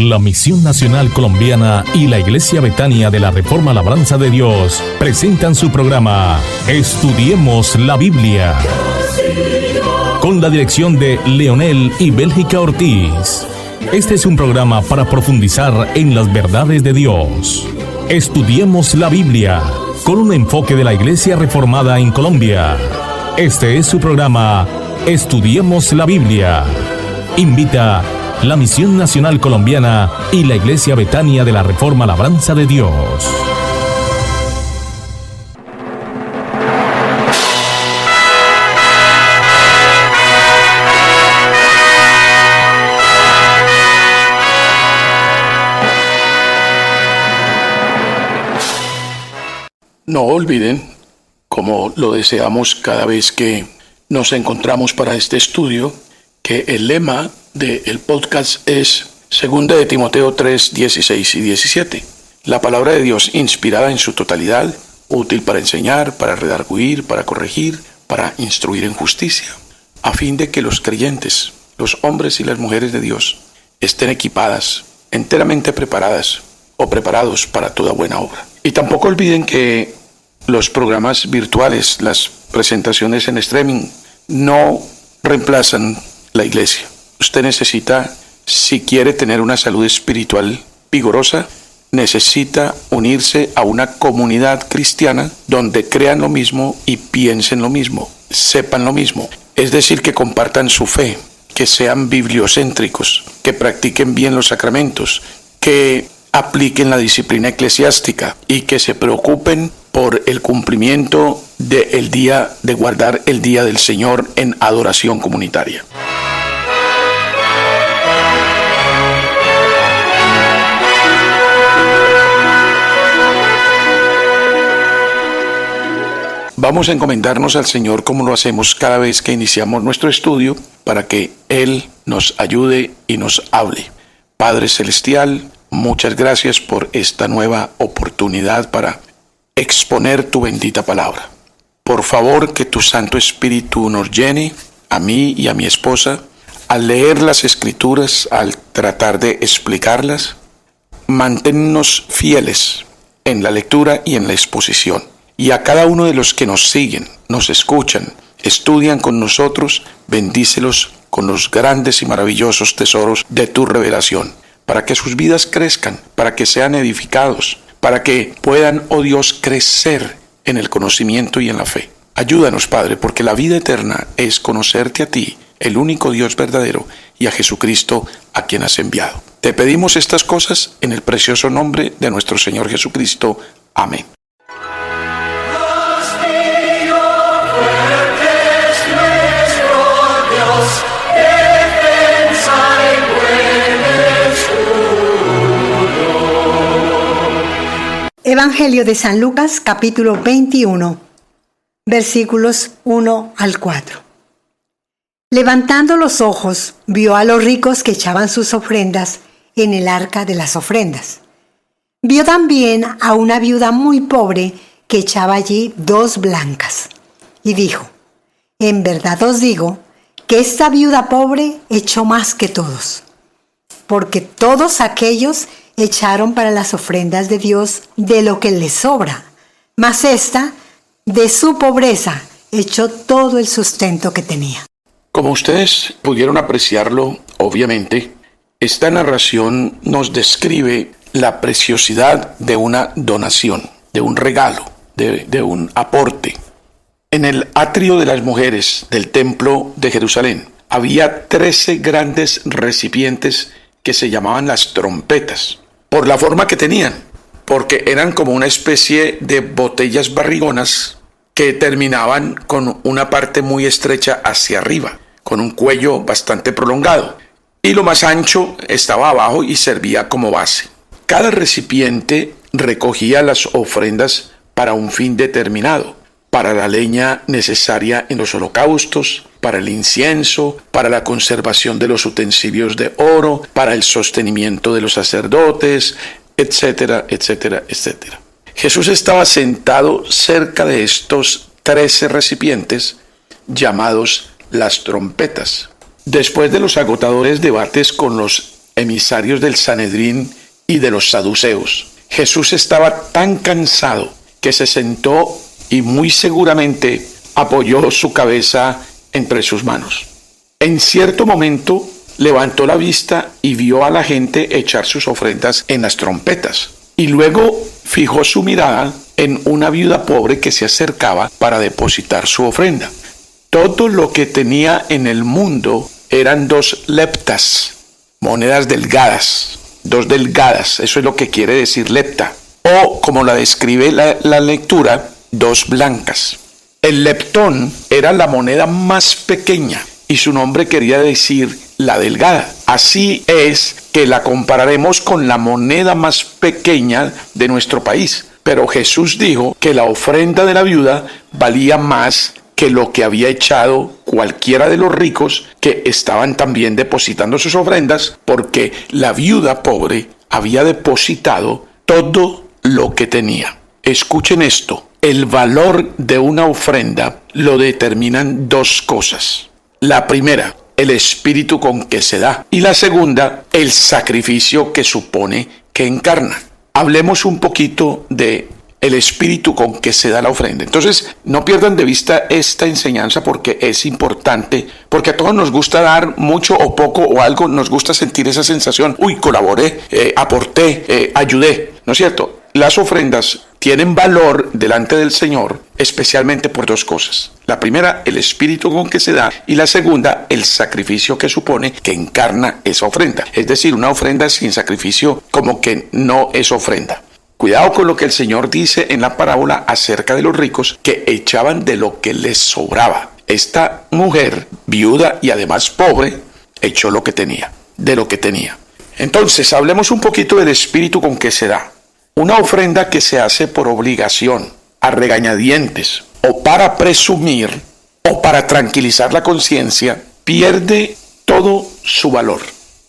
La Misión Nacional Colombiana y la Iglesia Betania de la Reforma Labranza de Dios presentan su programa Estudiemos la Biblia, con la dirección de Leonel y Bélgica Ortiz. Este es un programa para profundizar en las verdades de Dios. Estudiemos la Biblia, con un enfoque de la Iglesia Reformada en Colombia. Este es su programa Estudiemos la Biblia. Invita la Misión Nacional Colombiana y la Iglesia Betania de la Reforma Labranza de Dios. No olviden, como lo deseamos cada vez que nos encontramos para este estudio, que el lema del podcast es 2 de Timoteo 3, 16 y 17. La palabra de Dios inspirada en su totalidad, útil para enseñar, para redarguir, para corregir, para instruir en justicia, a fin de que los creyentes, los hombres y las mujeres de Dios, estén equipadas, enteramente preparadas o preparados para toda buena obra. Y tampoco olviden que los programas virtuales, las presentaciones en streaming, no reemplazan la iglesia. Usted necesita, si quiere tener una salud espiritual vigorosa, necesita unirse a una comunidad cristiana donde crean lo mismo y piensen lo mismo, sepan lo mismo. Es decir, que compartan su fe, que sean bibliocéntricos, que practiquen bien los sacramentos, que apliquen la disciplina eclesiástica y que se preocupen por el cumplimiento del día, de guardar el día del Señor en adoración comunitaria. Vamos a encomendarnos al Señor como lo hacemos cada vez que iniciamos nuestro estudio, para que Él nos ayude y nos hable. Padre Celestial, muchas gracias por esta nueva oportunidad para exponer tu bendita palabra. Por favor, que tu Santo Espíritu nos llene, a mí y a mi esposa, al leer las Escrituras, al tratar de explicarlas. Manténnos fieles en la lectura y en la exposición. Y a cada uno de los que nos siguen, nos escuchan, estudian con nosotros, bendícelos con los grandes y maravillosos tesoros de tu revelación, para que sus vidas crezcan, para que sean edificados, para que puedan, oh Dios, crecer en el conocimiento y en la fe. Ayúdanos, Padre, porque la vida eterna es conocerte a ti, el único Dios verdadero, y a Jesucristo, a quien has enviado. Te pedimos estas cosas en el precioso nombre de nuestro Señor Jesucristo. Amén. Evangelio de San Lucas, capítulo 21, versículos 1 al 4. Levantando los ojos, vio a los ricos que echaban sus ofrendas en el arca de las ofrendas. Vio también a una viuda muy pobre que echaba allí 2 blancas. Y dijo: en verdad os digo que esta viuda pobre echó más que todos, porque todos aquellos echaron para las ofrendas de Dios de lo que les sobra, mas esta, de su pobreza, echó todo el sustento que tenía. Como ustedes pudieron apreciarlo, obviamente, esta narración nos describe la preciosidad de una donación, de un regalo, de un aporte. En el atrio de las mujeres del templo de Jerusalén había 13 grandes recipientes que se llamaban las trompetas, por la forma que tenían, porque eran como una especie de botellas barrigonas que terminaban con una parte muy estrecha hacia arriba, con un cuello bastante prolongado, y lo más ancho estaba abajo y servía como base. Cada recipiente recogía las ofrendas para un fin determinado: para la leña necesaria en los holocaustos, para el incienso, para la conservación de los utensilios de oro, para el sostenimiento de los sacerdotes, etcétera, etcétera, etcétera. Jesús estaba sentado cerca de estos 13 recipientes llamados las trompetas. Después de los agotadores debates con los emisarios del Sanedrín y de los saduceos. Jesús estaba tan cansado que se sentó y muy seguramente apoyó su cabeza entre sus manos. En cierto momento levantó la vista y vio a la gente echar sus ofrendas en las trompetas. Y luego fijó su mirada en una viuda pobre que se acercaba para depositar su ofrenda. Todo lo que tenía en el mundo eran 2 leptas, monedas delgadas, 2 delgadas, eso es lo que quiere decir lepta. O, como la describe la lectura, 2 blancas. El leptón era la moneda más pequeña y su nombre quería decir la delgada. Así es que la compararemos con la moneda más pequeña de nuestro país. Pero Jesús dijo que la ofrenda de la viuda valía más que lo que había echado cualquiera de los ricos que estaban también depositando sus ofrendas, porque la viuda pobre había depositado todo lo que tenía. Escuchen esto, el valor de una ofrenda lo determinan 2 cosas. La primera, el espíritu con que se da, y la segunda, el sacrificio que supone que encarna. Hablemos un poquito de el espíritu con que se da la ofrenda. Entonces, no pierdan de vista esta enseñanza porque es importante, porque a todos nos gusta dar mucho o poco o algo, nos gusta sentir esa sensación, colaboré, aporté, ayudé, ¿no es cierto? Las ofrendas tienen valor delante del Señor, especialmente por 2 cosas. La primera, el espíritu con que se da, y la segunda, el sacrificio que supone que encarna esa ofrenda. Es decir, una ofrenda sin sacrificio como que no es ofrenda. Cuidado con lo que el Señor dice en la parábola acerca de los ricos que echaban de lo que les sobraba. Esta mujer, viuda y además pobre, echó lo que tenía, de lo que tenía. Entonces, hablemos un poquito del espíritu con que se da. Una ofrenda que se hace por obligación, a regañadientes, o para presumir, o para tranquilizar la conciencia, pierde todo su valor.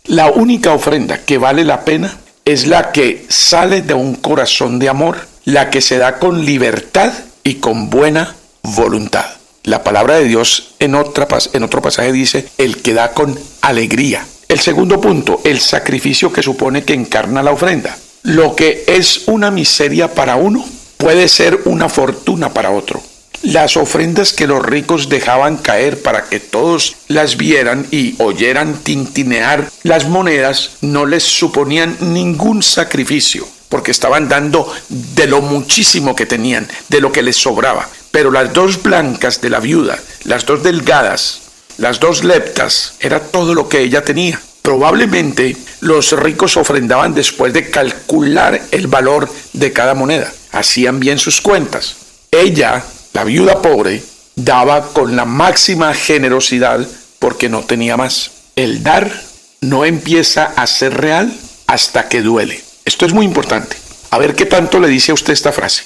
La única ofrenda que vale la pena es la que sale de un corazón de amor, la que se da con libertad y con buena voluntad. La palabra de Dios en otro pasaje dice, el que da con alegría. El segundo punto, el sacrificio que supone que encarna la ofrenda. Lo que es una miseria para uno puede ser una fortuna para otro. Las ofrendas que los ricos dejaban caer para que todos las vieran y oyeran tintinear las monedas no les suponían ningún sacrificio, porque estaban dando de lo muchísimo que tenían, de lo que les sobraba. Pero las 2 blancas de la viuda, las 2 delgadas, las 2 leptas, era todo lo que ella tenía. Probablemente los ricos ofrendaban después de calcular el valor de cada moneda. Hacían bien sus cuentas. Ella, la viuda pobre, daba con la máxima generosidad porque no tenía más. El dar no empieza a ser real hasta que duele. Esto es muy importante. A ver qué tanto le dice a usted esta frase.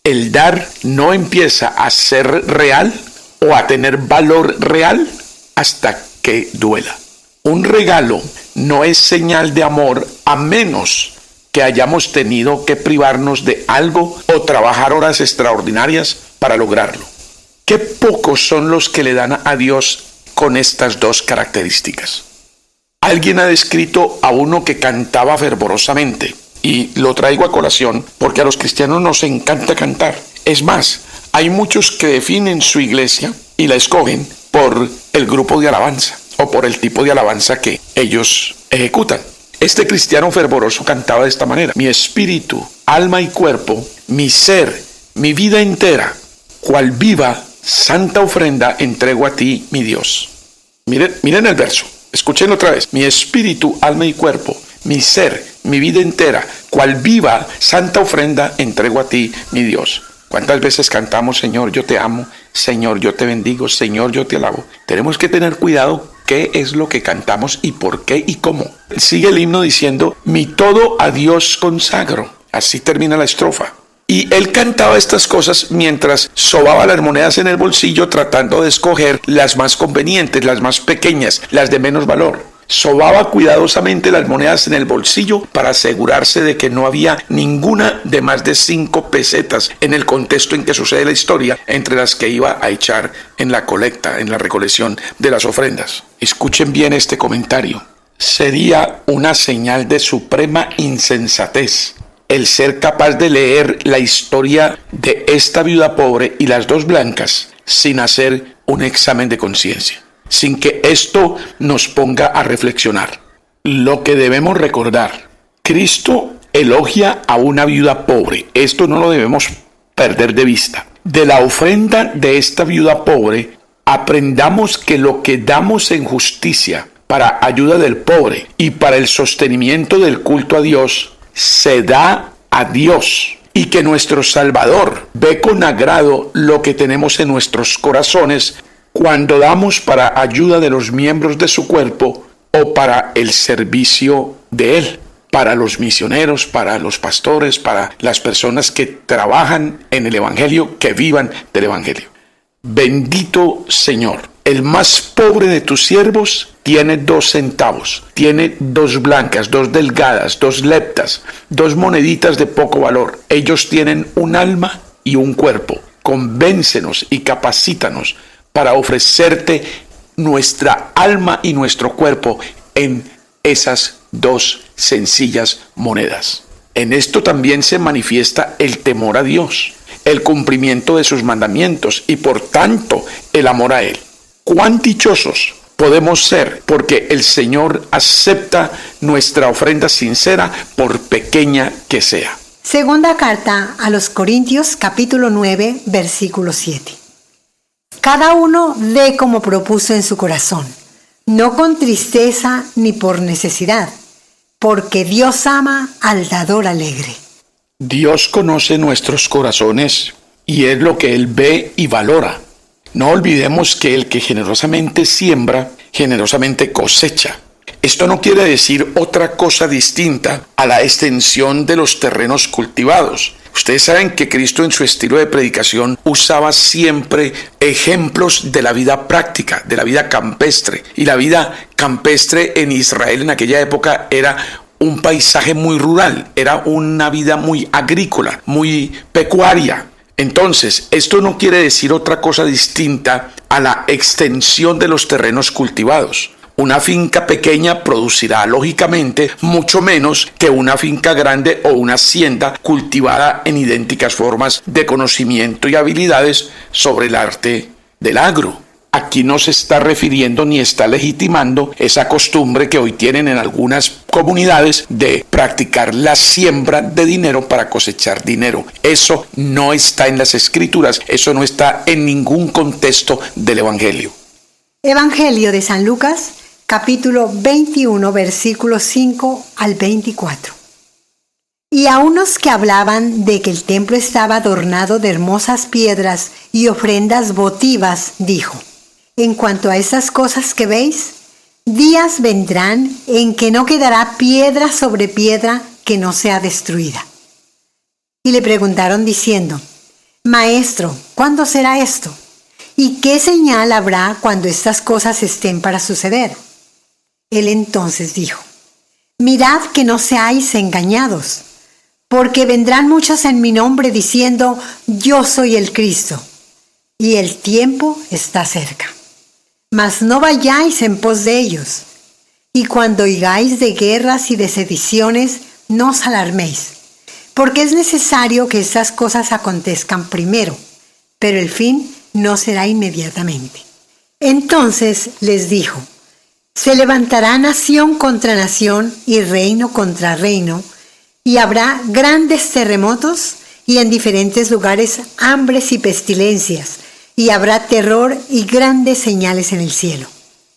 El dar no empieza a ser real o a tener valor real hasta que duela. Un regalo no es señal de amor a menos que hayamos tenido que privarnos de algo o trabajar horas extraordinarias para lograrlo. Qué pocos son los que le dan a Dios con estas 2 características. Alguien ha descrito a uno que cantaba fervorosamente, y lo traigo a colación porque a los cristianos nos encanta cantar. Es más, hay muchos que definen su iglesia y la escogen por el grupo de alabanza o por el tipo de alabanza que ellos ejecutan. Este cristiano fervoroso cantaba de esta manera: mi espíritu, alma y cuerpo, mi ser, mi vida entera, cual viva, santa ofrenda entrego a ti, mi Dios. Miren el verso, escuchen otra vez. Mi espíritu, alma y cuerpo, mi ser, mi vida entera, cual viva, santa ofrenda entrego a ti, mi Dios. ¿Cuántas veces cantamos, Señor, yo te amo, Señor, yo te bendigo, Señor, yo te alabo? Tenemos que tener cuidado qué es lo que cantamos y por qué y cómo. Sigue el himno diciendo, mi todo a Dios consagro. Así termina la estrofa. Y él cantaba estas cosas mientras sobaba las monedas en el bolsillo tratando de escoger las más convenientes, las más pequeñas, las de menos valor. Sobaba cuidadosamente las monedas en el bolsillo para asegurarse de que no había ninguna de más de 5 pesetas en el contexto en que sucede la historia, entre las que iba a echar en la colecta, en la recolección de las ofrendas. Escuchen bien este comentario. Sería una señal de suprema insensatez el ser capaz de leer la historia de esta viuda pobre y las dos blancas sin hacer un examen de conciencia, sin que esto nos ponga a reflexionar. Lo que debemos recordar: Cristo elogia a una viuda pobre. Esto no lo debemos perder de vista. De la ofrenda de esta viuda pobre, aprendamos que lo que damos en justicia para ayuda del pobre y para el sostenimiento del culto a Dios, se da a Dios, y que nuestro Salvador ve con agrado lo que tenemos en nuestros corazones cuando damos para ayuda de los miembros de su cuerpo o para el servicio de Él, para los misioneros, para los pastores, para las personas que trabajan en el Evangelio, que vivan del Evangelio. Bendito Señor, el más pobre de tus siervos tiene 2 centavos, tiene 2 blancas, 2 delgadas, 2 leptas, 2 moneditas de poco valor. Ellos tienen un alma y un cuerpo. Convéncenos y capacítanos para ofrecerte nuestra alma y nuestro cuerpo en esas 2 sencillas monedas. En esto también se manifiesta el temor a Dios, el cumplimiento de sus mandamientos y por tanto el amor a Él. ¡Cuán dichosos podemos ser! Porque el Señor acepta nuestra ofrenda sincera, por pequeña que sea. Segunda carta a los Corintios, capítulo 9, versículo 7. Cada uno dé como propuso en su corazón, no con tristeza ni por necesidad, porque Dios ama al dador alegre. Dios conoce nuestros corazones y es lo que Él ve y valora. No olvidemos que el que generosamente siembra, generosamente cosecha. Esto no quiere decir otra cosa distinta a la extensión de los terrenos cultivados. Ustedes saben que Cristo en su estilo de predicación usaba siempre ejemplos de la vida práctica, de la vida campestre. Y la vida campestre en Israel en aquella época era un paisaje muy rural, era una vida muy agrícola, muy pecuaria. Entonces, esto no quiere decir otra cosa distinta a la extensión de los terrenos cultivados. Una finca pequeña producirá, lógicamente, mucho menos que una finca grande o una hacienda cultivada en idénticas formas de conocimiento y habilidades sobre el arte del agro. Aquí no se está refiriendo ni está legitimando esa costumbre que hoy tienen en algunas comunidades de practicar la siembra de dinero para cosechar dinero. Eso no está en las Escrituras, eso no está en ningún contexto del Evangelio. Evangelio de San Lucas, capítulo 21, versículos 5 al 24. Y a unos que hablaban de que el templo estaba adornado de hermosas piedras y ofrendas votivas, dijo: en cuanto a esas cosas que veis, días vendrán en que no quedará piedra sobre piedra que no sea destruida. Y le preguntaron diciendo: Maestro, ¿cuándo será esto? ¿Y qué señal habrá cuando estas cosas estén para suceder? Él entonces dijo: Mirad que no seáis engañados, porque vendrán muchos en mi nombre diciendo: Yo soy el Cristo, y el tiempo está cerca. Mas no vayáis en pos de ellos, y cuando oigáis de guerras y de sediciones, no os alarméis, porque es necesario que estas cosas acontezcan primero, pero el fin no será inmediatamente. Entonces les dijo: se levantará nación contra nación y reino contra reino, y habrá grandes terremotos y en diferentes lugares hambres y pestilencias, y habrá terror y grandes señales en el cielo.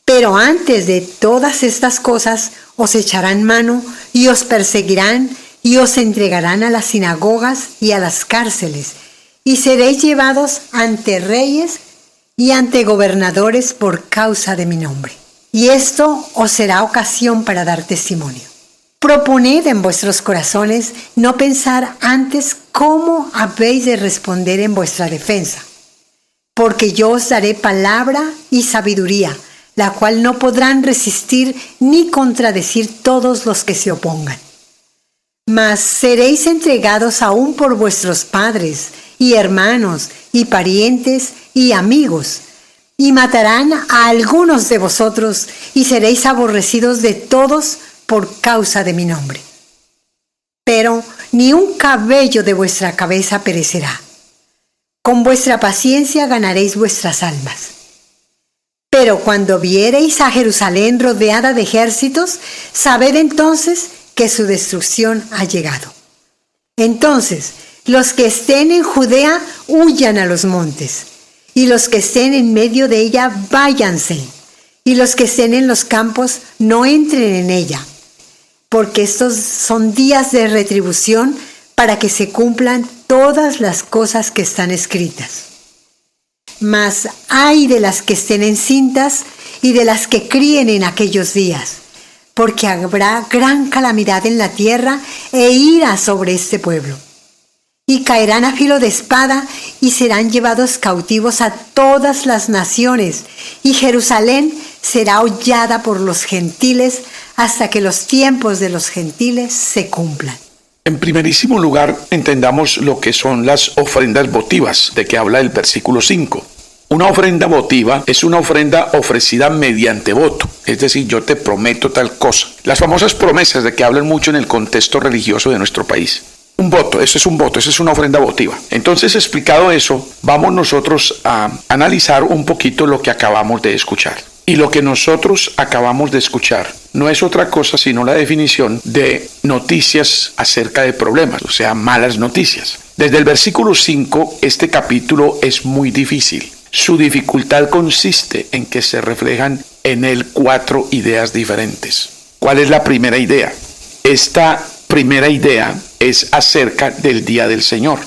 Pero antes de todas estas cosas os echarán mano y os perseguirán y os entregarán a las sinagogas y a las cárceles, y seréis llevados ante reyes y ante gobernadores por causa de mi nombre. Y esto os será ocasión para dar testimonio. Proponed en vuestros corazones no pensar antes cómo habéis de responder en vuestra defensa, porque yo os daré palabra y sabiduría, la cual no podrán resistir ni contradecir todos los que se opongan. Mas seréis entregados aún por vuestros padres y hermanos y parientes y amigos, y matarán a algunos de vosotros, y seréis aborrecidos de todos por causa de mi nombre. Pero ni un cabello de vuestra cabeza perecerá. Con vuestra paciencia ganaréis vuestras almas. Pero cuando viereis a Jerusalén rodeada de ejércitos, sabed entonces que su destrucción ha llegado. Entonces, los que estén en Judea huyan a los montes, y los que estén en medio de ella váyanse, y los que estén en los campos no entren en ella, porque estos son días de retribución para que se cumplan todas las cosas que están escritas. Mas ay de las que estén encintas y de las que críen en aquellos días, porque habrá gran calamidad en la tierra e ira sobre este pueblo. Y caerán a filo de espada y serán llevados cautivos a todas las naciones, y Jerusalén será hollada por los gentiles hasta que los tiempos de los gentiles se cumplan. En primerísimo lugar, entendamos lo que son las ofrendas votivas, de que habla el versículo 5. Una ofrenda votiva es una ofrenda ofrecida mediante voto, es decir, yo te prometo tal cosa. Las famosas promesas de que hablan mucho en el contexto religioso de nuestro país. Un voto, eso es un voto, esa es una ofrenda votiva. Entonces, explicado eso, vamos nosotros a analizar un poquito lo que acabamos de escuchar. Y lo que nosotros acabamos de escuchar no es otra cosa sino la definición de noticias acerca de problemas, o sea, malas noticias. Desde el versículo 5, este capítulo es muy difícil. Su dificultad consiste en que se reflejan en él 4 ideas diferentes. ¿Cuál es la primera idea? Esta primera idea es acerca del día del Señor.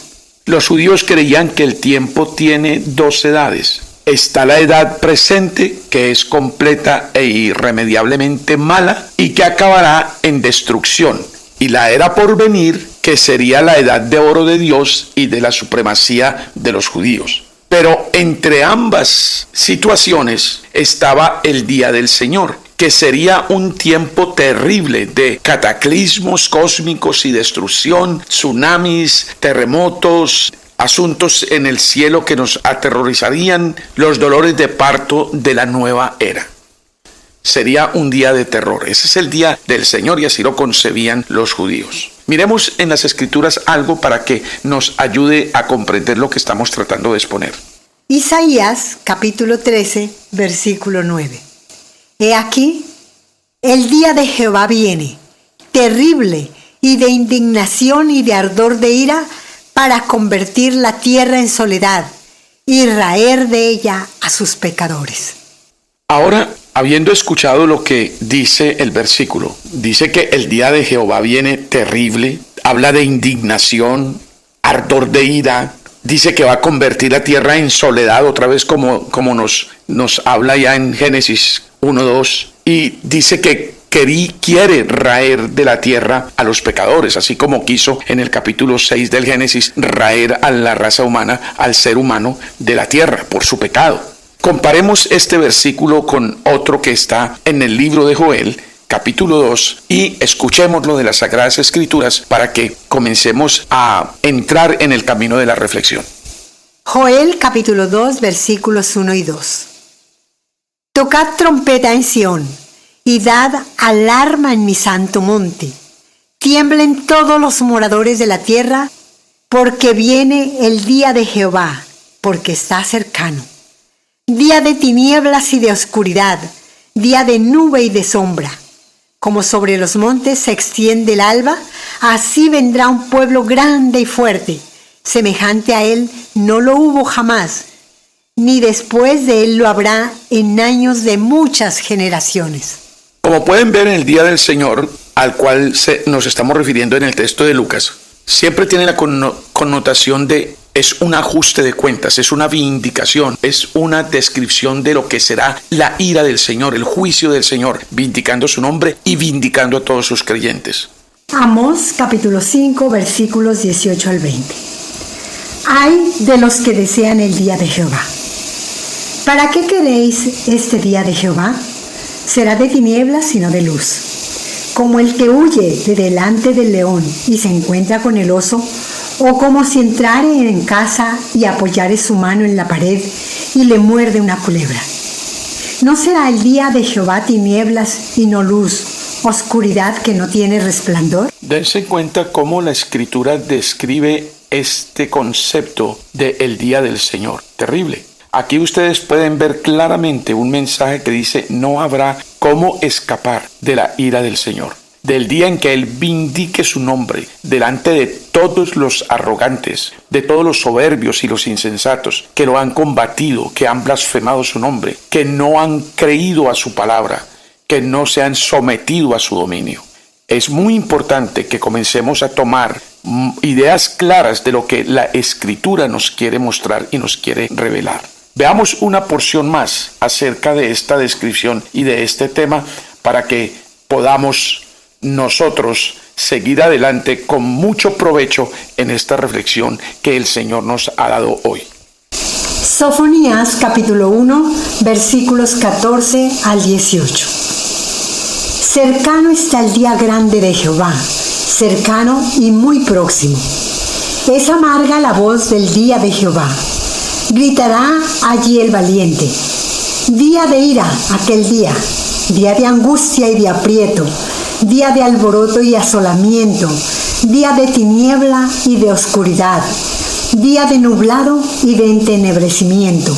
Los judíos creían que el tiempo tiene 2 edades. Está la edad presente, que es completa e irremediablemente mala y que acabará en destrucción. Y la era por venir, que sería la edad de oro de Dios y de la supremacía de los judíos. Pero entre ambas situaciones estaba el día del Señor, que sería un tiempo terrible de cataclismos cósmicos y destrucción, tsunamis, terremotos, asuntos en el cielo que nos aterrorizarían, los dolores de parto de la nueva era. Sería un día de terror. Ese es el día del Señor y así lo concebían los judíos. Miremos en las Escrituras algo para que nos ayude a comprender lo que estamos tratando de exponer. Isaías, capítulo 13, versículo 9. He aquí, el día de Jehová viene, terrible y de indignación y de ardor de ira, para convertir la tierra en soledad y raer de ella a sus pecadores. Ahora, habiendo escuchado lo que dice el versículo, dice que el día de Jehová viene terrible, habla de indignación, ardor de ira, dice que va a convertir la tierra en soledad, otra vez como nos habla ya en Génesis 1:2, y dice que quiere raer de la tierra a los pecadores, así como quiso en el capítulo 6 del Génesis raer a la raza humana, al ser humano de la tierra por su pecado. Comparemos este versículo con otro que está en el libro de Joel, capítulo 2, y escuchémoslo de las Sagradas Escrituras para que comencemos a entrar en el camino de la reflexión. Joel, capítulo 2, versículos 1 y 2. Tocad trompeta en Sión, y dad alarma en mi santo monte. Tiemblen todos los moradores de la tierra, porque viene el día de Jehová, porque está cercano. Día de tinieblas y de oscuridad, día de nube y de sombra. Como sobre los montes se extiende el alba, así vendrá un pueblo grande y fuerte. Semejante a él no lo hubo jamás, ni después de él lo habrá en años de muchas generaciones. Como pueden ver, en el día del Señor, al cual nos estamos refiriendo en el texto de Lucas, siempre tiene la connotación de es un ajuste de cuentas, es una vindicación, es una descripción de lo que será la ira del Señor, el juicio del Señor, vindicando su nombre y vindicando a todos sus creyentes. Amós, capítulo 5, versículos 18 al 20. Ay de los que desean el día de Jehová. ¿Para qué queréis este día de Jehová? Será de tinieblas y no de luz. Como el que huye de delante del león y se encuentra con el oso, o como si entrare en casa y apoyare su mano en la pared y le muerde una culebra. ¿No será el día de Jehová tinieblas y no luz, oscuridad que no tiene resplandor? Dense cuenta cómo la Escritura describe este concepto de el día del Señor. Terrible. Aquí ustedes pueden ver claramente un mensaje que dice: no habrá cómo escapar de la ira del Señor, del día en que Él vindique su nombre delante de todos los arrogantes, de todos los soberbios y los insensatos que lo han combatido, que han blasfemado su nombre, que no han creído a su palabra, que no se han sometido a su dominio. Es muy importante que comencemos a tomar ideas claras de lo que la Escritura nos quiere mostrar y nos quiere revelar. Veamos una porción más acerca de esta descripción y de este tema para que podamos nosotros seguir adelante con mucho provecho en esta reflexión que el Señor nos ha dado hoy. Sofonías capítulo 1, versículos 14 al 18. Cercano está el día grande de Jehová, cercano y muy próximo. Es amarga la voz del día de Jehová. Gritará allí el valiente. Día de ira aquel día, día de angustia y de aprieto, día de alboroto y asolamiento, día de tiniebla y de oscuridad, día de nublado y de entenebrecimiento,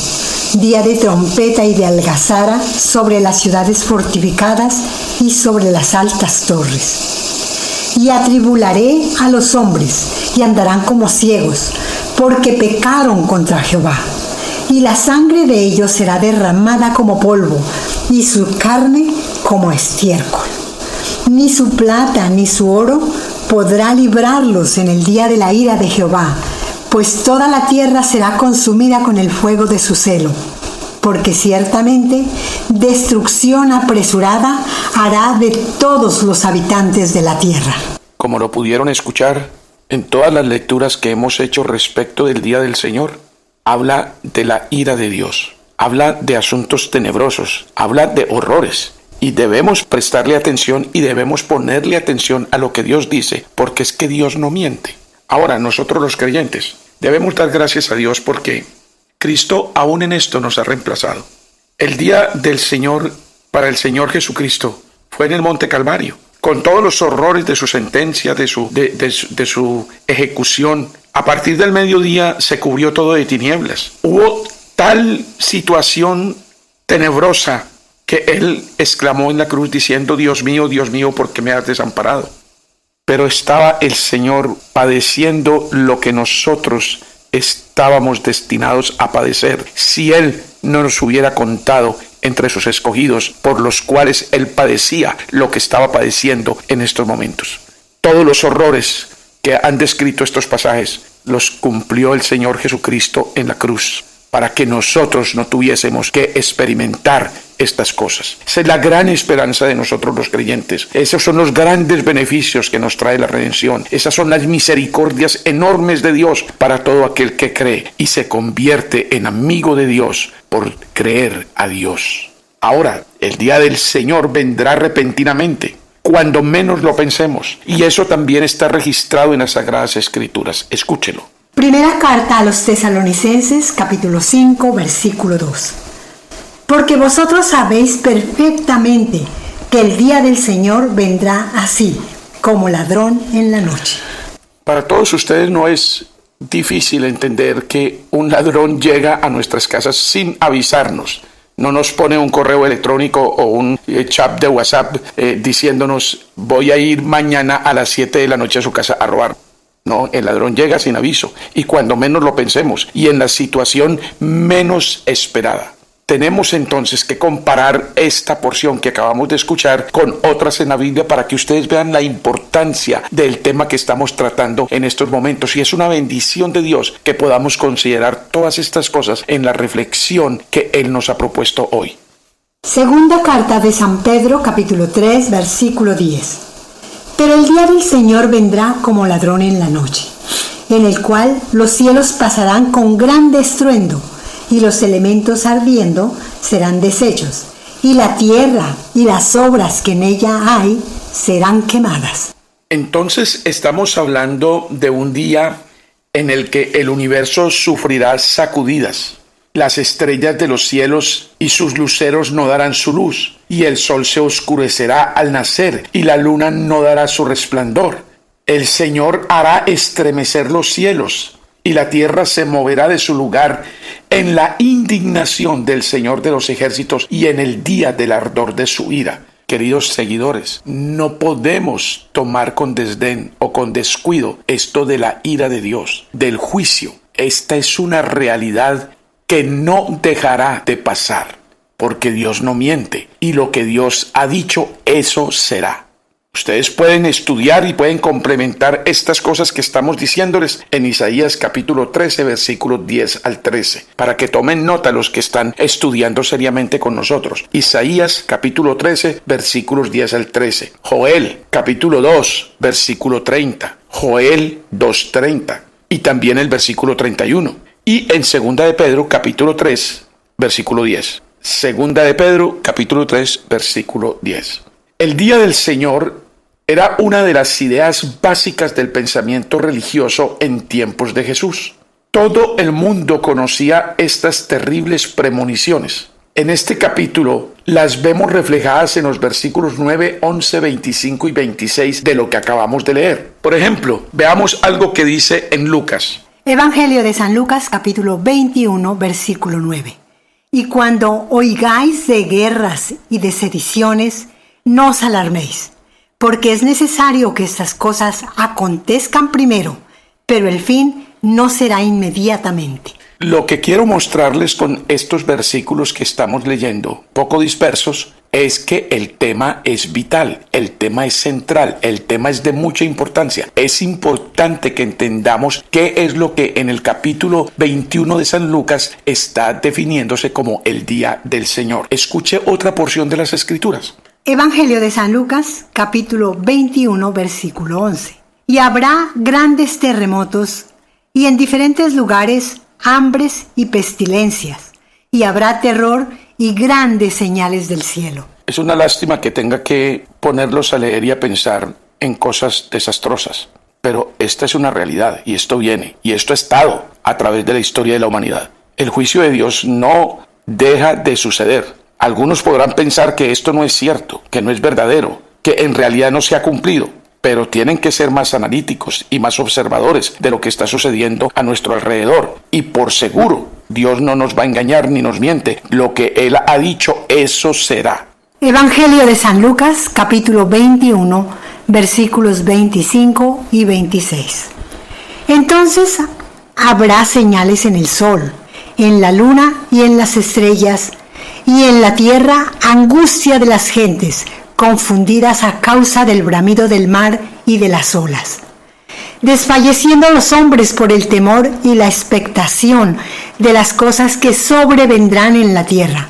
día de trompeta y de algazara sobre las ciudades fortificadas y sobre las altas torres. Y atribularé a los hombres, y andarán como ciegos, porque pecaron contra Jehová. Y la sangre de ellos será derramada como polvo, y su carne como estiércol. Ni su plata ni su oro podrá librarlos en el día de la ira de Jehová, pues toda la tierra será consumida con el fuego de su celo. Porque ciertamente destrucción apresurada hará de todos los habitantes de la tierra. Como lo pudieron escuchar en todas las lecturas que hemos hecho respecto del día del Señor, habla de la ira de Dios, habla de asuntos tenebrosos, habla de horrores. Y debemos prestarle atención y debemos ponerle atención a lo que Dios dice, porque es que Dios no miente. Ahora, nosotros los creyentes debemos dar gracias a Dios porque Cristo aún en esto nos ha reemplazado. El día del Señor para el Señor Jesucristo fue en el Monte Calvario, con todos los horrores de su sentencia, de su ejecución. A partir del mediodía se cubrió todo de tinieblas. Hubo tal situación tenebrosa que Él exclamó en la cruz diciendo: Dios mío, ¿por qué me has desamparado? Pero estaba el Señor padeciendo lo que nosotros estábamos destinados a padecer si Él no nos hubiera contado entre sus escogidos, por los cuales Él padecía lo que estaba padeciendo en estos momentos. Todos los horrores que han descrito estos pasajes los cumplió el Señor Jesucristo en la cruz, para que nosotros no tuviésemos que experimentar estas cosas. Esa es la gran esperanza de nosotros los creyentes. Esos son los grandes beneficios que nos trae la redención. Esas son las misericordias enormes de Dios para todo aquel que cree y se convierte en amigo de Dios por creer a Dios. Ahora, el día del Señor vendrá repentinamente, cuando menos lo pensemos. Y eso también está registrado en las Sagradas Escrituras. Escúchelo. Primera carta a los Tesalonicenses, capítulo 5, versículo 2. Porque vosotros sabéis perfectamente que el día del Señor vendrá así, como ladrón en la noche. Para todos ustedes no es difícil entender que un ladrón llega a nuestras casas sin avisarnos. No nos pone un correo electrónico o un chat de WhatsApp diciéndonos: voy a ir mañana a las 7 de la noche a su casa a robar. No, el ladrón llega sin aviso y cuando menos lo pensemos y en la situación menos esperada. Tenemos entonces que comparar esta porción que acabamos de escuchar con otras en la Biblia para que ustedes vean la importancia del tema que estamos tratando en estos momentos. Y es una bendición de Dios que podamos considerar todas estas cosas en la reflexión que Él nos ha propuesto hoy. Segunda carta de San Pedro, capítulo 3, versículo 10. Pero el día del Señor vendrá como ladrón en la noche, en el cual los cielos pasarán con grande estruendo, y los elementos ardiendo serán deshechos, y la tierra y las obras que en ella hay serán quemadas. Entonces estamos hablando de un día en el que el universo sufrirá sacudidas. las estrellas de los cielos y sus luceros no darán su luz, y el sol se oscurecerá al nacer, y la luna no dará su resplandor. El Señor hará estremecer los cielos, y la tierra se moverá de su lugar en la indignación del Señor de los ejércitos y en el día del ardor de su ira. Queridos seguidores, no podemos tomar con desdén o con descuido esto de la ira de Dios, del juicio. Esta es una realidad que no dejará de pasar, porque Dios no miente, y lo que Dios ha dicho, eso será. Ustedes pueden estudiar y pueden complementar estas cosas que estamos diciéndoles en Isaías capítulo 13, versículos 10 al 13, para que tomen nota los que están estudiando seriamente con nosotros. Isaías capítulo 13, versículos 10 al 13. Joel capítulo 2, versículo 30. Joel 2:30. Y también el versículo 31. Y en Segunda de Pedro capítulo 3, versículo 10. Segunda de Pedro capítulo 3, versículo 10. El día del Señor era una de las ideas básicas del pensamiento religioso en tiempos de Jesús. Todo el mundo conocía estas terribles premoniciones. En este capítulo las vemos reflejadas en los versículos 9, 11, 25 y 26 de lo que acabamos de leer. Por ejemplo, veamos algo que dice en Lucas. Evangelio de San Lucas, capítulo 21, versículo 9. Y cuando oigáis de guerras y de sediciones, no os alarméis, porque es necesario que estas cosas acontezcan primero, pero el fin no será inmediatamente. Lo que quiero mostrarles con estos versículos que estamos leyendo, poco dispersos, es que el tema es vital, el tema es central, el tema es de mucha importancia. Es importante que entendamos qué es lo que en el capítulo 21 de San Lucas está definiéndose como el día del Señor. Escuche otra porción de las Escrituras. Evangelio de San Lucas, capítulo 21, versículo 11. Y habrá grandes terremotos, y en diferentes lugares hambres y pestilencias, y habrá terror y grandes señales del cielo. Es una lástima que tenga que ponerlos a leer y a pensar en cosas desastrosas, pero esta es una realidad, y esto viene, y esto ha estado a través de la historia de la humanidad. El juicio de Dios no deja de suceder. Algunos podrán pensar que esto no es cierto, que no es verdadero, que en realidad no se ha cumplido, pero tienen que ser más analíticos y más observadores de lo que está sucediendo a nuestro alrededor. Y por seguro, Dios no nos va a engañar ni nos miente. Lo que Él ha dicho, eso será. Evangelio de San Lucas, capítulo 21, versículos 25 y 26. Entonces habrá señales en el sol, en la luna y en las estrellas, y en la tierra angustia de las gentes, confundidas a causa del bramido del mar y de las olas. Desfalleciendo los hombres por el temor y la expectación de las cosas que sobrevendrán en la tierra,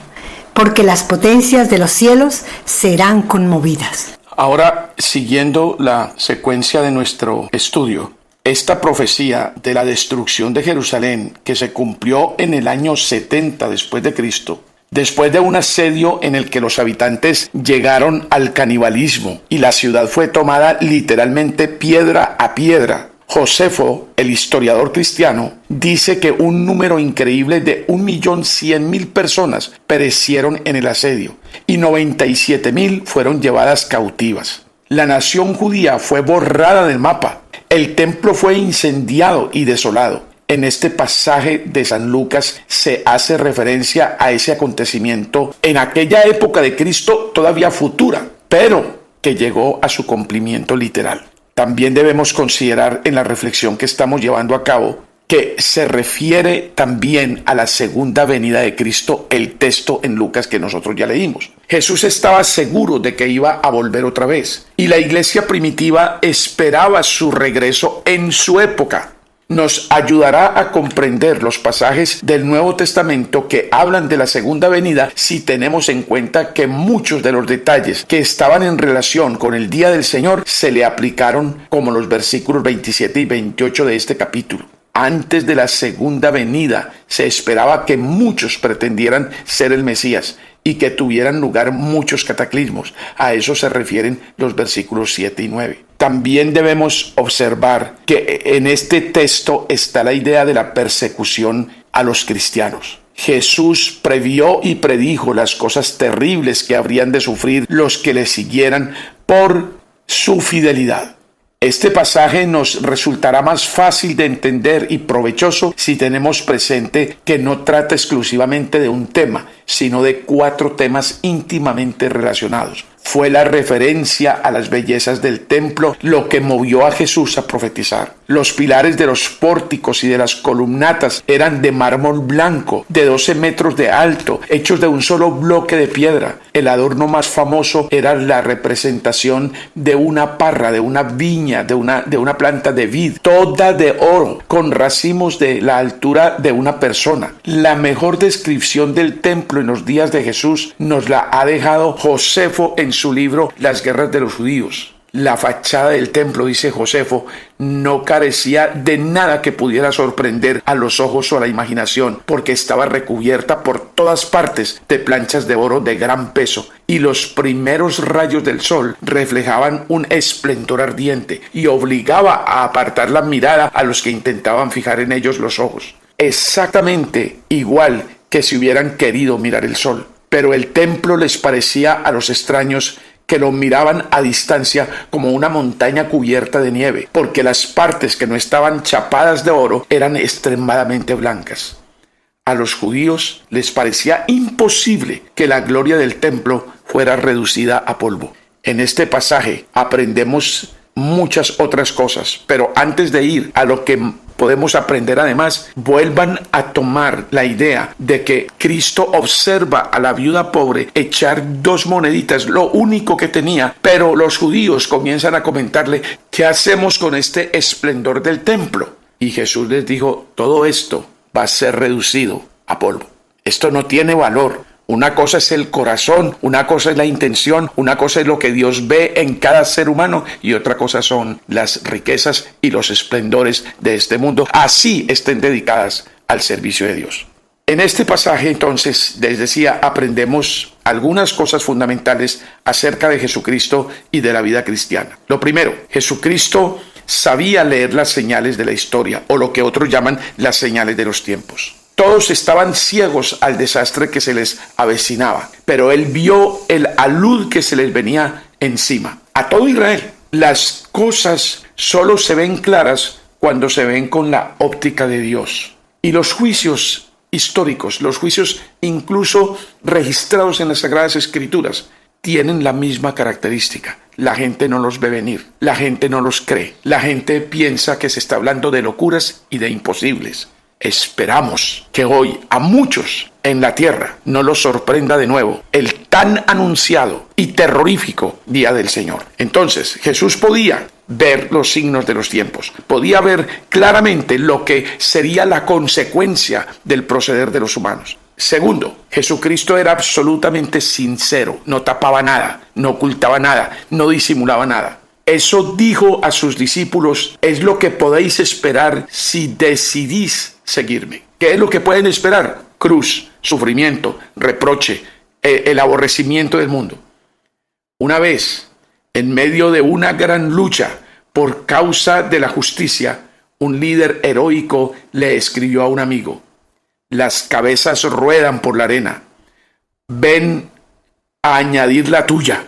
porque las potencias de los cielos serán conmovidas. Ahora, siguiendo la secuencia de nuestro estudio, esta profecía de la destrucción de Jerusalén, que se cumplió en el año 70 después de Cristo, después de un asedio en el que los habitantes llegaron al canibalismo y la ciudad fue tomada literalmente piedra a piedra. Josefo, el historiador cristiano, dice que un número increíble de 1.100.000 personas perecieron en el asedio y 97.000 fueron llevadas cautivas. La nación judía fue borrada del mapa. El templo fue incendiado y desolado. En este pasaje de San Lucas se hace referencia a ese acontecimiento en aquella época de Cristo todavía futura, pero que llegó a su cumplimiento literal. También debemos considerar en la reflexión que estamos llevando a cabo que se refiere también a la segunda venida de Cristo el texto en Lucas que nosotros ya leímos. Jesús estaba seguro de que iba a volver otra vez y la iglesia primitiva esperaba su regreso en su época. Nos ayudará a comprender los pasajes del Nuevo Testamento que hablan de la segunda venida si tenemos en cuenta que muchos de los detalles que estaban en relación con el día del Señor se le aplicaron como los versículos 27 y 28 de este capítulo. Antes de la segunda venida se esperaba que muchos pretendieran ser el Mesías y que tuvieran lugar muchos cataclismos. A eso se refieren los versículos 7 y 9. También debemos observar que en este texto está la idea de la persecución a los cristianos. Jesús previó y predijo las cosas terribles que habrían de sufrir los que le siguieran por su fidelidad. Este pasaje nos resultará más fácil de entender y provechoso si tenemos presente que no trata exclusivamente de un tema, sino de 4 temas íntimamente relacionados. Fue la referencia a las bellezas del templo lo que movió a Jesús a profetizar. Los pilares de los pórticos y de las columnatas eran de mármol blanco, de 12 metros de alto, hechos de un solo bloque de piedra. El adorno más famoso era la representación de una parra, de una viña, de una planta de vid, toda de oro, con racimos de la altura de una persona. La mejor descripción del templo en los días de Jesús nos la ha dejado Josefo en su libro Las guerras de los judíos. La fachada del templo, dice Josefo, no carecía de nada que pudiera sorprender a los ojos o a la imaginación, porque estaba recubierta por todas partes de planchas de oro de gran peso, y los primeros rayos del sol reflejaban un esplendor ardiente y obligaba a apartar la mirada a los que intentaban fijar en ellos los ojos. Exactamente igual que si hubieran querido mirar el sol. Pero el templo les parecía a los extraños que lo miraban a distancia como una montaña cubierta de nieve, porque las partes que no estaban chapadas de oro eran extremadamente blancas. A los judíos les parecía imposible que la gloria del templo fuera reducida a polvo. En este pasaje aprendemos muchas otras cosas, pero antes de ir a lo que podemos aprender además, vuelvan a tomar la idea de que Cristo observa a la viuda pobre echar 2 moneditas, lo único que tenía, pero los judíos comienzan a comentarle, ¿qué hacemos con este esplendor del templo? Y Jesús les dijo, todo esto va a ser reducido a polvo. Esto no tiene valor. Una cosa es el corazón, una cosa es la intención, una cosa es lo que Dios ve en cada ser humano y otra cosa son las riquezas y los esplendores de este mundo, así estén dedicadas al servicio de Dios. En este pasaje, entonces, les decía, aprendemos algunas cosas fundamentales acerca de Jesucristo y de la vida cristiana. Lo primero, Jesucristo sabía leer las señales de la historia, o lo que otros llaman las señales de los tiempos. Todos estaban ciegos al desastre que se les avecinaba, pero él vio el alud que se les venía encima. A todo Israel, las cosas solo se ven claras cuando se ven con la óptica de Dios. Y los juicios históricos, los juicios incluso registrados en las Sagradas Escrituras, tienen la misma característica. La gente no los ve venir, la gente no los cree, la gente piensa que se está hablando de locuras y de imposibles. Esperamos que hoy a muchos en la tierra no los sorprenda de nuevo el tan anunciado y terrorífico día del Señor. Entonces Jesús podía ver los signos de los tiempos, podía ver claramente lo que sería la consecuencia del proceder de los humanos. Segundo, Jesucristo era absolutamente sincero, no tapaba nada, no ocultaba nada, no disimulaba nada. Eso dijo a sus discípulos, es lo que podéis esperar si decidís seguirme. ¿Qué es lo que pueden esperar? Cruz, sufrimiento, reproche, el aborrecimiento del mundo. Una vez, en medio de una gran lucha por causa de la justicia, un líder heroico le escribió a un amigo, las cabezas ruedan por la arena, ven a añadir la tuya.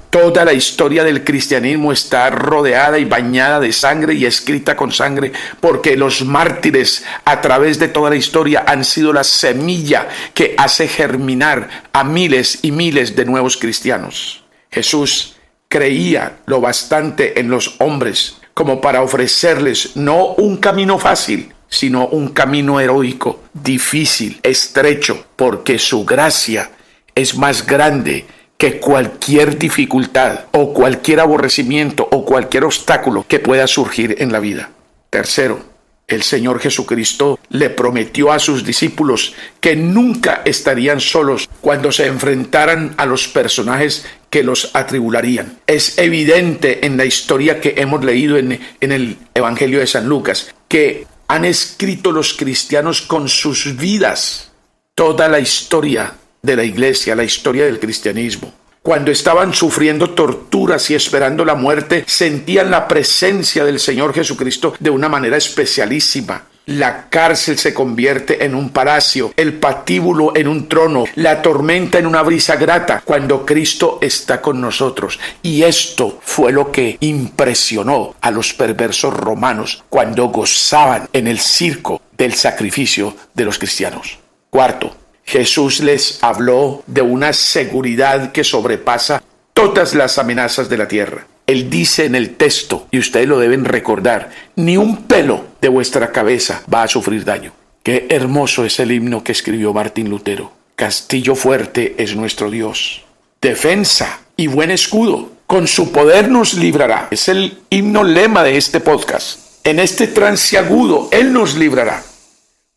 Toda la historia del cristianismo está rodeada y bañada de sangre y escrita con sangre, porque los mártires a través de toda la historia han sido la semilla que hace germinar a miles y miles de nuevos cristianos. Jesús creía lo bastante en los hombres como para ofrecerles no un camino fácil, sino un camino heroico, difícil, estrecho, porque su gracia es más grande que cualquier dificultad o cualquier aborrecimiento o cualquier obstáculo que pueda surgir en la vida. Tercero, el Señor Jesucristo le prometió a sus discípulos que nunca estarían solos cuando se enfrentaran a los personajes que los atribularían. Es evidente en la historia que hemos leído en el Evangelio de San Lucas que han escrito los cristianos con sus vidas toda la historia de la iglesia, la historia del cristianismo. Cuando estaban sufriendo torturas y esperando la muerte, sentían la presencia del Señor Jesucristo de una manera especialísima. La cárcel se convierte en un palacio, el patíbulo en un trono, la tormenta en una brisa grata cuando Cristo está con nosotros. Y esto fue lo que impresionó a los perversos romanos cuando gozaban en el circo del sacrificio de los cristianos. Cuarto, Jesús les habló de una seguridad que sobrepasa todas las amenazas de la tierra. Él dice en el texto, y ustedes lo deben recordar, ni un pelo de vuestra cabeza va a sufrir daño. Qué hermoso es el himno que escribió Martín Lutero. Castillo fuerte es nuestro Dios, defensa y buen escudo. Con su poder nos librará. Es el himno lema de este podcast. En este trance agudo, Él nos librará.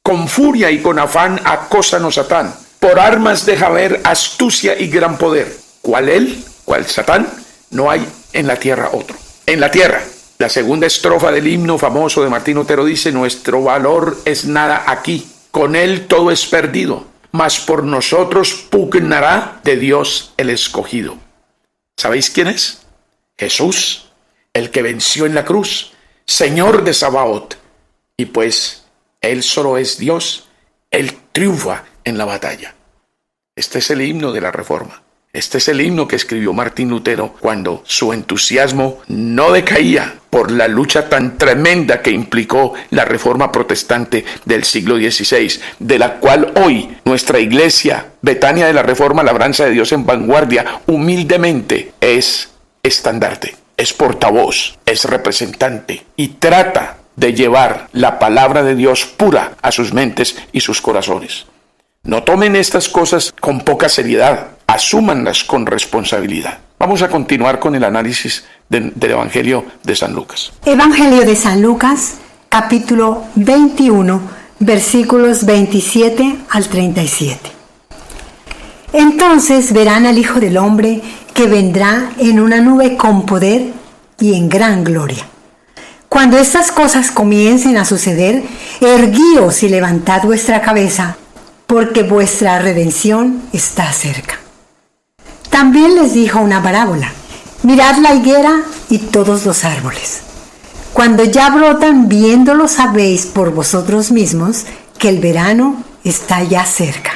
Con furia y con afán acósanos Satán. Por armas deja ver astucia y gran poder. ¿Cuál Él? ¿Cuál Satán? No hay en la tierra otro. En la tierra, la segunda estrofa del himno famoso de Martín Lutero dice: nuestro valor es nada aquí, con él todo es perdido, mas por nosotros pugnará de Dios el escogido. ¿Sabéis quién es? Jesús, el que venció en la cruz, Señor de Sabaoth. Y pues él solo es Dios, él triunfa en la batalla. Este es el himno de la Reforma. Este es el himno que escribió Martín Lutero cuando su entusiasmo no decaía por la lucha tan tremenda que implicó la Reforma protestante del siglo XVI, de la cual hoy nuestra iglesia, Betania de la Reforma, Labranza de Dios en Vanguardia, humildemente es estandarte, es portavoz, es representante y trata de llevar la palabra de Dios pura a sus mentes y sus corazones. No tomen estas cosas con poca seriedad, asúmanlas con responsabilidad. Vamos a continuar con el análisis del Evangelio de San Lucas. Evangelio de San Lucas, capítulo 21, versículos 27 al 37. Entonces verán al Hijo del Hombre que vendrá en una nube con poder y en gran gloria. Cuando estas cosas comiencen a suceder, erguíos y levantad vuestra cabeza, porque vuestra redención está cerca. También les dijo una parábola: mirad la higuera y todos los árboles. Cuando ya brotan, viéndolo sabéis por vosotros mismos que el verano está ya cerca.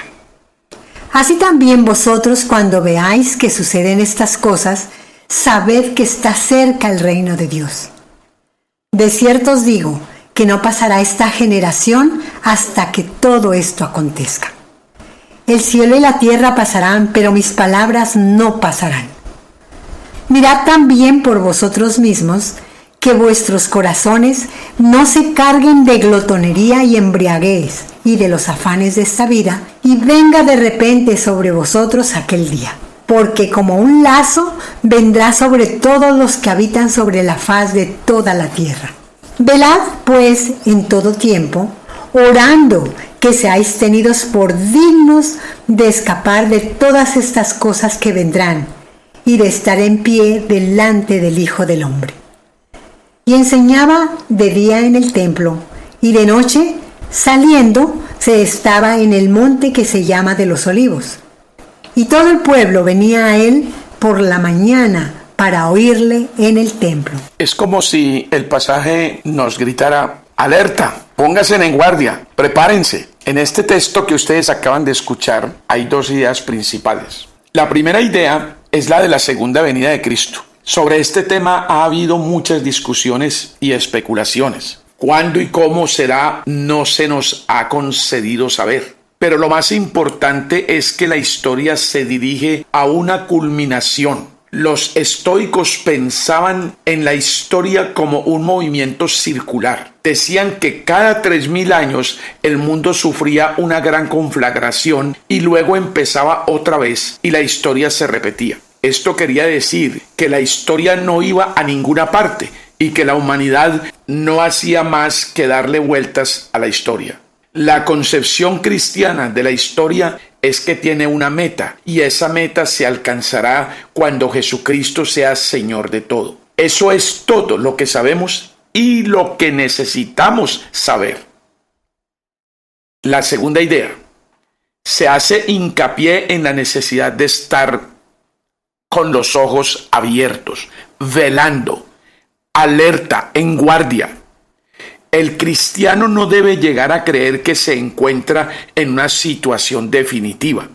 Así también vosotros, cuando veáis que suceden estas cosas, sabed que está cerca el reino de Dios. De cierto os digo que no pasará esta generación hasta que todo esto acontezca. El cielo y la tierra pasarán, pero mis palabras no pasarán. Mirad también por vosotros mismos que vuestros corazones no se carguen de glotonería y embriaguez y de los afanes de esta vida, y venga de repente sobre vosotros aquel día. Porque como un lazo vendrá sobre todos los que habitan sobre la faz de toda la tierra. Velad, pues, en todo tiempo, orando que seáis tenidos por dignos de escapar de todas estas cosas que vendrán y de estar en pie delante del Hijo del Hombre. Y enseñaba de día en el templo, y de noche, saliendo, se estaba en el monte que se llama de los Olivos. Y todo el pueblo venía a él por la mañana para oírle en el templo. Es como si el pasaje nos gritara: alerta, pónganse en guardia, prepárense. En este texto que ustedes acaban de escuchar hay dos ideas principales. La primera idea es la de la segunda venida de Cristo. Sobre este tema ha habido muchas discusiones y especulaciones. ¿Cuándo y cómo será? No se nos ha concedido saber. Pero lo más importante es que la historia se dirige a una culminación. Los estoicos pensaban en la historia como un movimiento circular. Decían que cada 3000 años el mundo sufría una gran conflagración y luego empezaba otra vez y la historia se repetía. Esto quería decir que la historia no iba a ninguna parte y que la humanidad no hacía más que darle vueltas a la historia. La concepción cristiana de la historia es que tiene una meta, y esa meta se alcanzará cuando Jesucristo sea Señor de todo. Eso es todo lo que sabemos y lo que necesitamos saber. La segunda idea: se hace hincapié en la necesidad de estar con los ojos abiertos, velando, alerta, en guardia. El cristiano no debe llegar a creer que se encuentra en una situación definitiva,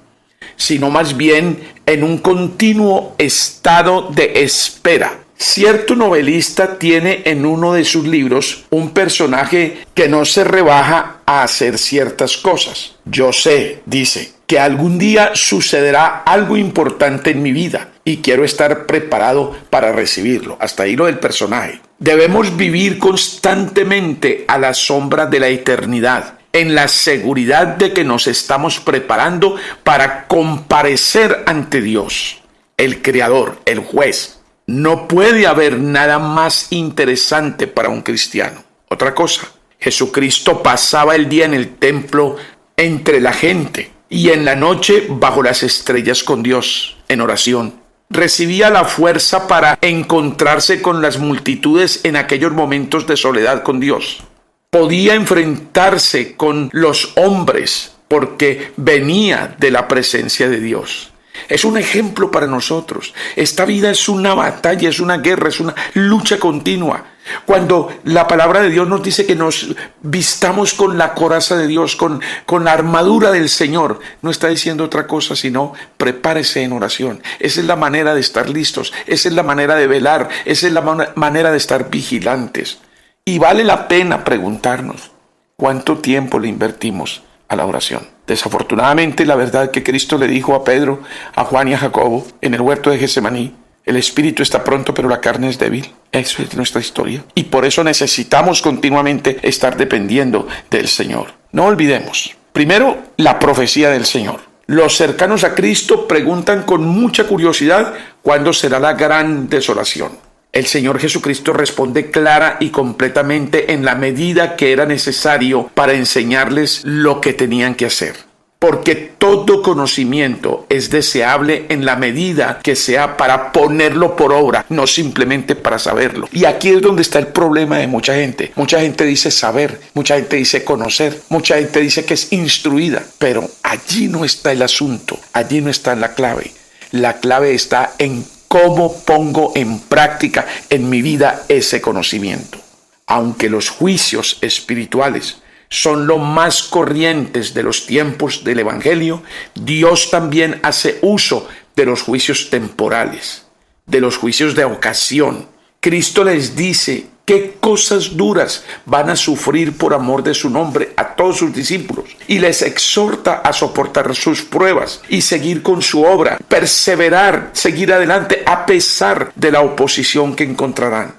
sino más bien en un continuo estado de espera. Cierto novelista tiene en uno de sus libros un personaje que no se rebaja a hacer ciertas cosas. Yo sé, dice, que algún día sucederá algo importante en mi vida y quiero estar preparado para recibirlo. Hasta ahí lo del personaje. Debemos vivir constantemente a la sombra de la eternidad, en la seguridad de que nos estamos preparando para comparecer ante Dios, el Creador, el Juez. No puede haber nada más interesante para un cristiano. Otra cosa, Jesucristo pasaba el día en el templo entre la gente y en la noche bajo las estrellas con Dios, en oración. Recibía la fuerza para encontrarse con las multitudes en aquellos momentos de soledad con Dios. Podía enfrentarse con los hombres porque venía de la presencia de Dios. Es un ejemplo para nosotros. Esta vida es una batalla, es una guerra, es una lucha continua. Cuando la palabra de Dios nos dice que nos vistamos con la coraza de Dios, con la armadura del Señor, no está diciendo otra cosa sino prepárese en oración. Esa es la manera de estar listos, esa es la manera de velar, esa es la manera de estar vigilantes. Y vale la pena preguntarnos, ¿cuánto tiempo le invertimos a la oración? Desafortunadamente, la verdad que Cristo le dijo a Pedro, a Juan y a Jacobo en el huerto de Getsemaní: el espíritu está pronto, pero la carne es débil. Eso es nuestra historia. Y por eso necesitamos continuamente estar dependiendo del Señor. No olvidemos, primero, la profecía del Señor. Los cercanos a Cristo preguntan con mucha curiosidad cuándo será la gran desolación. El Señor Jesucristo responde clara y completamente en la medida que era necesario para enseñarles lo que tenían que hacer. Porque todo conocimiento es deseable en la medida que sea para ponerlo por obra, no simplemente para saberlo. Y aquí es donde está el problema de mucha gente. Mucha gente dice saber, mucha gente dice conocer, mucha gente dice que es instruida, pero allí no está el asunto, allí no está la clave. La clave está en cómo pongo en práctica en mi vida ese conocimiento. Aunque los juicios espirituales son lo más corrientes de los tiempos del Evangelio, Dios también hace uso de los juicios temporales, de los juicios de ocasión. Cristo les dice qué cosas duras van a sufrir por amor de su nombre a todos sus discípulos y les exhorta a soportar sus pruebas y seguir con su obra, perseverar, seguir adelante a pesar de la oposición que encontrarán.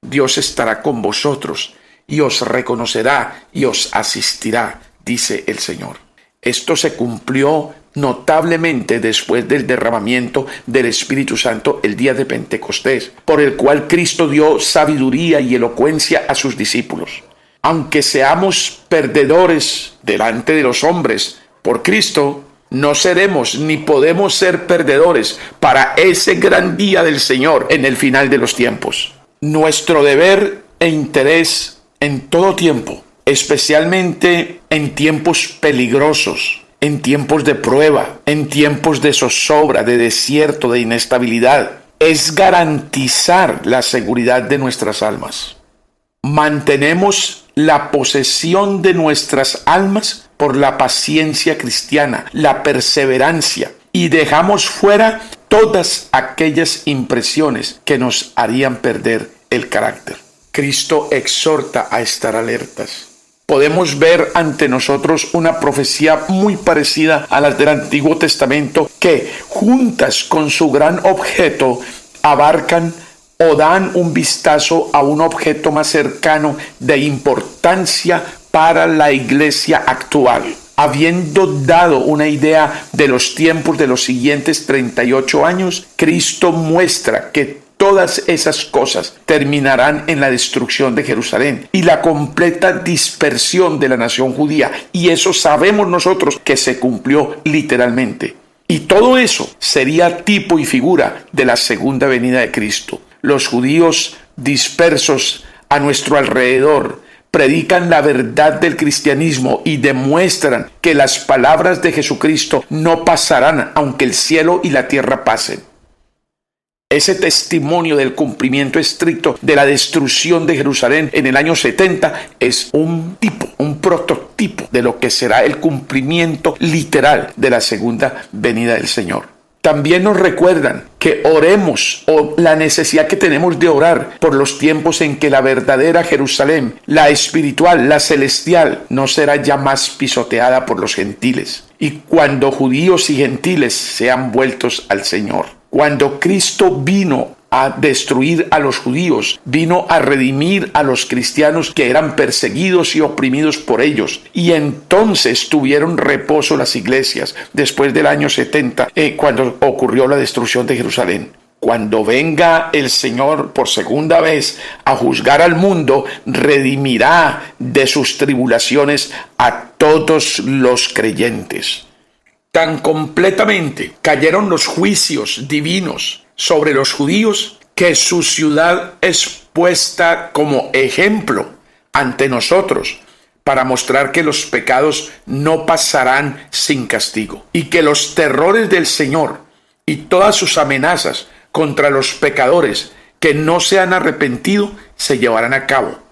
Dios estará con vosotros y os reconocerá y os asistirá, dice el Señor. Esto se cumplió notablemente después del derramamiento del Espíritu Santo el día de Pentecostés, por el cual Cristo dio sabiduría y elocuencia a sus discípulos. Aunque seamos perdedores delante de los hombres por Cristo, no seremos ni podemos ser perdedores para ese gran día del Señor en el final de los tiempos. Nuestro deber e interés en todo tiempo, especialmente en tiempos peligrosos, en tiempos de prueba, en tiempos de zozobra, de desierto, de inestabilidad, es garantizar la seguridad de nuestras almas. Mantenemos la posesión de nuestras almas por la paciencia cristiana, la perseverancia, y dejamos fuera todas aquellas impresiones que nos harían perder el carácter. Cristo exhorta a estar alertas. Podemos ver ante nosotros una profecía muy parecida a las del Antiguo Testamento que, juntas con su gran objeto, abarcan o dan un vistazo a un objeto más cercano de importancia para la iglesia actual. Habiendo dado una idea de los tiempos de los siguientes 38 años, Cristo muestra que todas esas cosas terminarán en la destrucción de Jerusalén y la completa dispersión de la nación judía. Y eso sabemos nosotros que se cumplió literalmente. Y todo eso sería tipo y figura de la segunda venida de Cristo. Los judíos dispersos a nuestro alrededor predican la verdad del cristianismo y demuestran que las palabras de Jesucristo no pasarán aunque el cielo y la tierra pasen. Ese testimonio del cumplimiento estricto de la destrucción de Jerusalén en el año 70 es un prototipo de lo que será el cumplimiento literal de la segunda venida del Señor. También nos recuerdan que oremos, o la necesidad que tenemos de orar por los tiempos en que la verdadera Jerusalén, la espiritual, la celestial, no será ya más pisoteada por los gentiles. Y cuando judíos y gentiles sean vueltos al Señor. Cuando Cristo vino a destruir a los judíos, vino a redimir a los cristianos que eran perseguidos y oprimidos por ellos. Y entonces tuvieron reposo las iglesias después del año 70, cuando ocurrió la destrucción de Jerusalén. Cuando venga el Señor por segunda vez a juzgar al mundo, redimirá de sus tribulaciones a todos los creyentes. Tan completamente cayeron los juicios divinos sobre los judíos que su ciudad es puesta como ejemplo ante nosotros para mostrar que los pecados no pasarán sin castigo y que los terrores del Señor y todas sus amenazas contra los pecadores que no se han arrepentido se llevarán a cabo.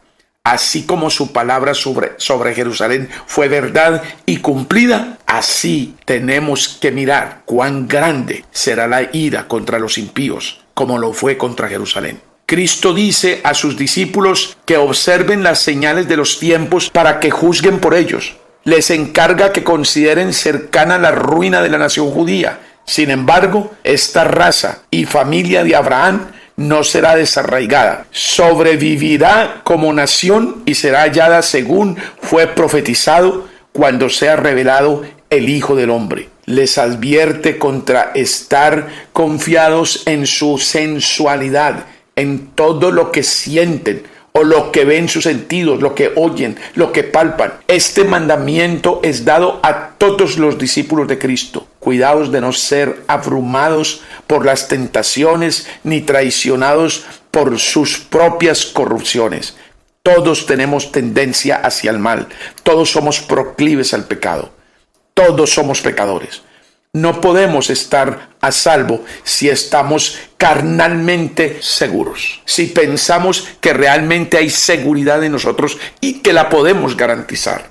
Así como su palabra sobre Jerusalén fue verdad y cumplida, así tenemos que mirar cuán grande será la ira contra los impíos, como lo fue contra Jerusalén. Cristo dice a sus discípulos que observen las señales de los tiempos para que juzguen por ellos. Les encarga que consideren cercana la ruina de la nación judía. Sin embargo, esta raza y familia de Abraham no será desarraigada, sobrevivirá como nación y será hallada según fue profetizado cuando sea revelado el Hijo del Hombre. Les advierte contra estar confiados en su sensualidad, en todo lo que sienten o lo que ven sus sentidos, lo que oyen, lo que palpan. Este mandamiento es dado a todos los discípulos de Cristo. Cuidados de no ser abrumados por las tentaciones ni traicionados por sus propias corrupciones. Todos tenemos tendencia hacia el mal. Todos somos proclives al pecado. Todos somos pecadores. No podemos estar a salvo si estamos carnalmente seguros, si pensamos que realmente hay seguridad en nosotros y que la podemos garantizar.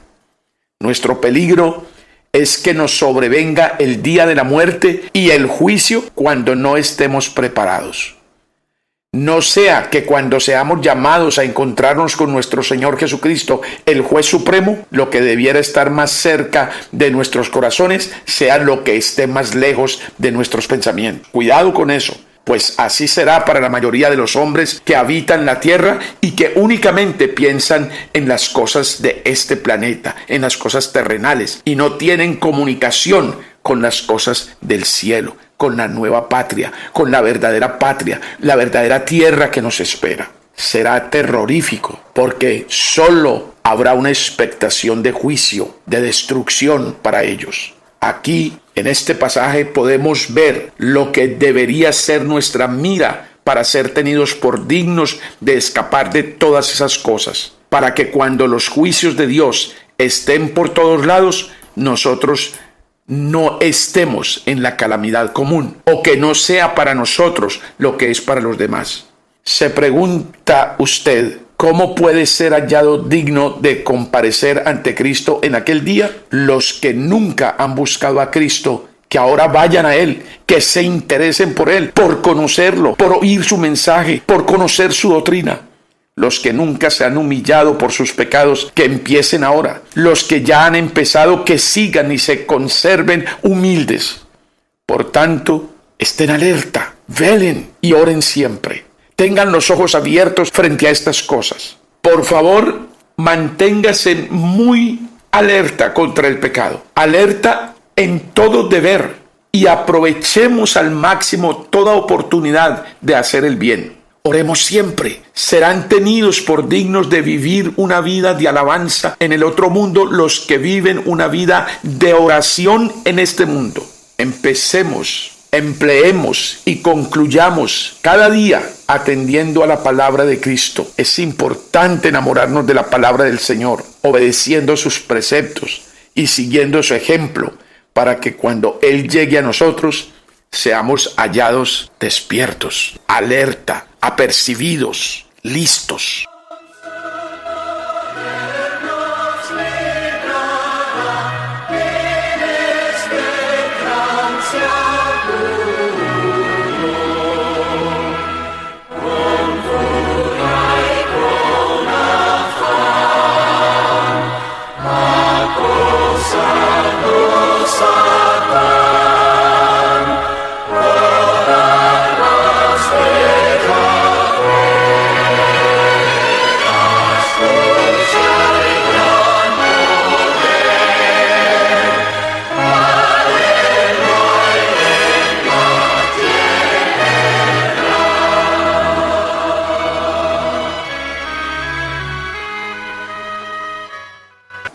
Nuestro peligro es que nos sobrevenga el día de la muerte y el juicio cuando no estemos preparados. No sea que cuando seamos llamados a encontrarnos con nuestro Señor Jesucristo, el juez supremo, lo que debiera estar más cerca de nuestros corazones sea lo que esté más lejos de nuestros pensamientos. Cuidado con eso, pues así será para la mayoría de los hombres que habitan la tierra y que únicamente piensan en las cosas de este planeta, en las cosas terrenales, y no tienen comunicación con las cosas del cielo, con la nueva patria, con la verdadera patria, la verdadera tierra que nos espera. Será terrorífico, porque solo habrá una expectación de juicio, de destrucción para ellos. Aquí, en este pasaje, podemos ver lo que debería ser nuestra mira para ser tenidos por dignos de escapar de todas esas cosas, para que cuando los juicios de Dios estén por todos lados, nosotros no estemos en la calamidad común, o que no sea para nosotros lo que es para los demás. Se pregunta usted, ¿cómo puede ser hallado digno de comparecer ante Cristo en aquel día? Los que nunca han buscado a Cristo, que ahora vayan a Él, que se interesen por Él, por conocerlo, por oír su mensaje, por conocer su doctrina. Los que nunca se han humillado por sus pecados, que empiecen ahora. Los que ya han empezado, que sigan y se conserven humildes. Por tanto, estén alerta, velen y oren siempre. Tengan los ojos abiertos frente a estas cosas. Por favor, manténgase muy alerta contra el pecado. Alerta en todo deber. Y aprovechemos al máximo toda oportunidad de hacer el bien. Oremos siempre. Serán tenidos por dignos de vivir una vida de alabanza en el otro mundo los que viven una vida de oración en este mundo. Empleemos y concluyamos cada día atendiendo a la palabra de Cristo. Es importante enamorarnos de la palabra del Señor, obedeciendo sus preceptos y siguiendo su ejemplo, para que cuando Él llegue a nosotros, seamos hallados despiertos, alerta, apercibidos, listos.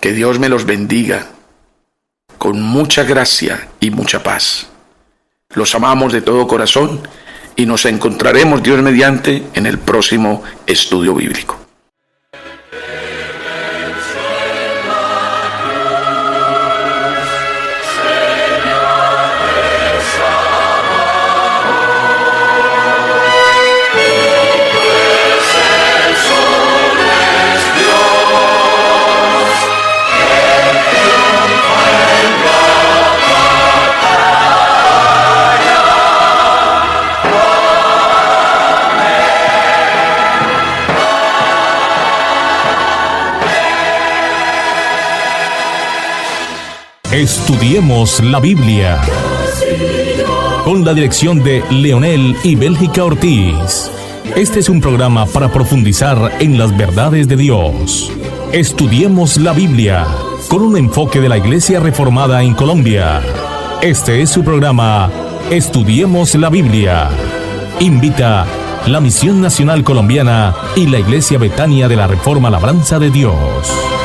Que Dios me los bendiga con mucha gracia y mucha paz. Los amamos de todo corazón y nos encontraremos, Dios mediante, en el próximo estudio bíblico. Estudiemos la Biblia. Con la dirección de Leonel y Bélgica Ortiz. Este es un programa para profundizar en las verdades de Dios. Estudiemos la Biblia con un enfoque de la Iglesia Reformada en Colombia. Este es su programa, Estudiemos la Biblia. Invita la Misión Nacional Colombiana y la Iglesia Betania de la Reforma Labranza de Dios.